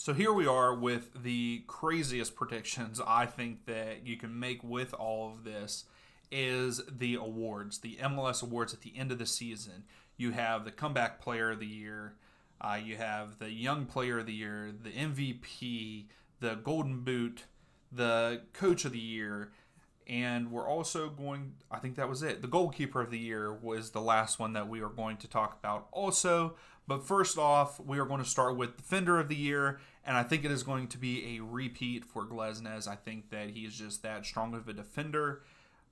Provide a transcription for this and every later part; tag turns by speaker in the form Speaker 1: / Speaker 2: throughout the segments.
Speaker 1: So here we are with the craziest predictions I think that you can make with all of this is the awards, the MLS awards at the end of the season. You have the comeback player of the year, you have the young player of the year, the MVP, the golden boot, the coach of the year, and we're also going, I think that was it. The goalkeeper of the year was the last one that we are going to talk about also. But first off, we are going to start with defender of the year, and I think it is going to be a repeat for Glesnes. I think that he is just that strong of a defender.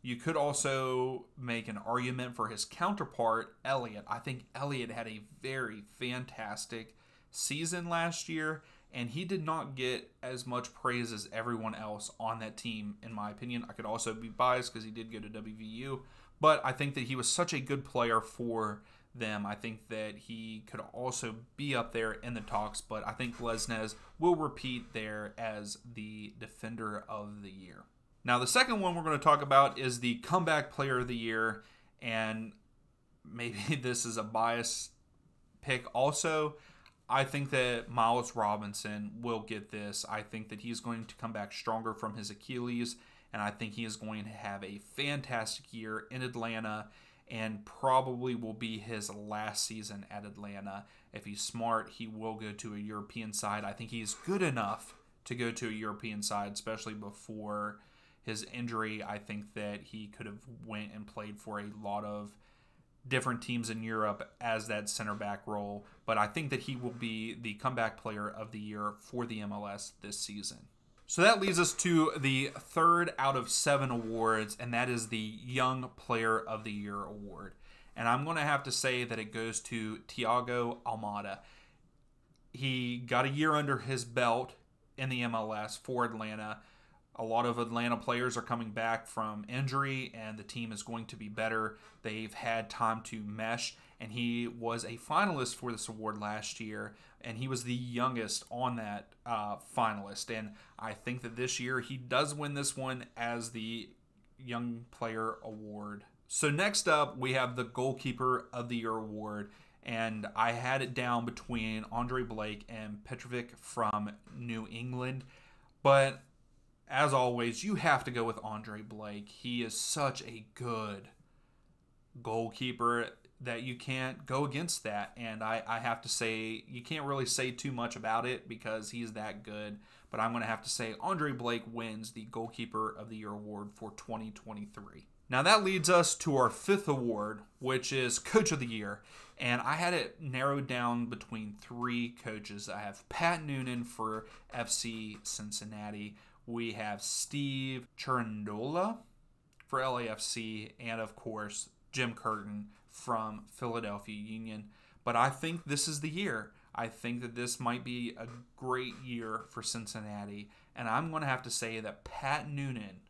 Speaker 1: You could also make an argument for his counterpart, Elliott. I think Elliott had a very fantastic season last year, and he did not get as much praise as everyone else on that team, in my opinion. I could also be biased because he did go to WVU, but I think that he was such a good player for them. I think that he could also be up there in the talks, but I think Glesnes will repeat there as the defender of the year. Now, the second one we're going to talk about is the comeback player of the year, and maybe this is a biased pick also. I think that Miles Robinson will get this. I think that he's going to come back stronger from his Achilles, and I think he is going to have a fantastic year in Atlanta and probably will be his last season at Atlanta. If he's smart, he will go to a European side. I think he's good enough to go to a European side, especially before his injury. I think that he could have went and played for a lot of different teams in Europe as that center back role, but I think that he will be the comeback player of the year for the MLS this season. So that leads us to the third out of 7 awards, and that is the Young Player of the Year award. And I'm going to have to say that it goes to Thiago Almada. He got a year under his belt in the MLS for Atlanta. A lot of Atlanta players are coming back from injury, and the team is going to be better. They've had time to mesh, and he was a finalist for this award last year, and he was the youngest on that finalist. And I think that this year he does win this one as the Young Player Award. So next up, we have the Goalkeeper of the Year award, and I had it down between Andre Blake and Petrovic from New England, but as always, you have to go with Andre Blake. He is such a good goalkeeper that you can't go against that. And I have to say, you can't really say too much about it because he's that good. But I'm going to have to say Andre Blake wins the Goalkeeper of the Year award for 2023. Now that leads us to our 5th award, which is Coach of the Year. And I had it narrowed down between 3 coaches. I have Pat Noonan for FC Cincinnati. We have Steve Cherundolo for LAFC, and of course, Jim Curtin from Philadelphia Union. But I think this is the year. I think that this might be a great year for Cincinnati, and I'm going to have to say that Pat Noonan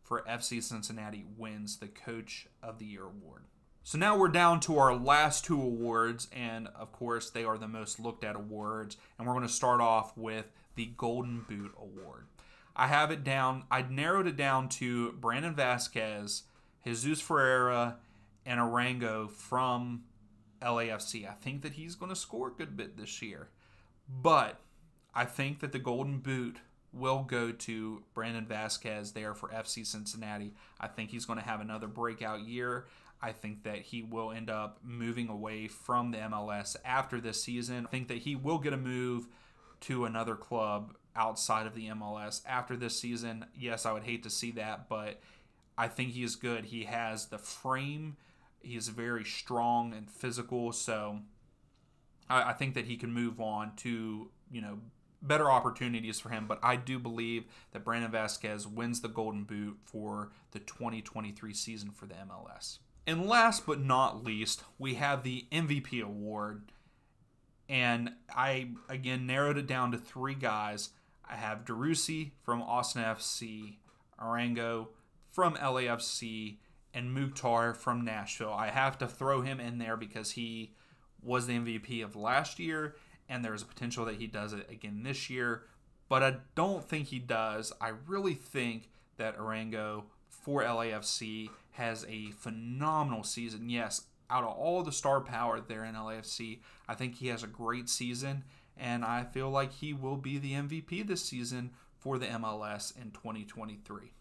Speaker 1: for FC Cincinnati wins the Coach of the Year award. So now we're down to our last 2 awards, and of course, they are the most looked at awards, and we're going to start off with the Golden Boot award. I have it down. I narrowed it down to Brandon Vasquez, Jesus Ferreira, and Arango from LAFC. I think that he's going to score a good bit this year. But I think that the Golden Boot will go to Brandon Vasquez there for FC Cincinnati. I think he's going to have another breakout year. I think that he will end up moving away from the MLS after this season. I think that he will get a move to another club outside of the MLS after this season. Yes, I would hate to see that, but I think he is good. He has the frame. He is very strong and physical, so I think that he can move on to, better opportunities for him. But I do believe that Brandon Vasquez wins the Golden Boot for the 2023 season for the MLS. And last but not least, we have the MVP award. And I, again, narrowed it down to 3 guys. I have Derusi from Austin FC, Arango from LAFC, and Mukhtar from Nashville. I have to throw him in there because he was the MVP of last year, and there's a potential that he does it again this year. But I don't think he does. I really think that Arango for LAFC has a phenomenal season. Yes, out of all the star power there in LAFC, I think he has a great season. and I feel like he will be the MVP this season for the MLS in 2023.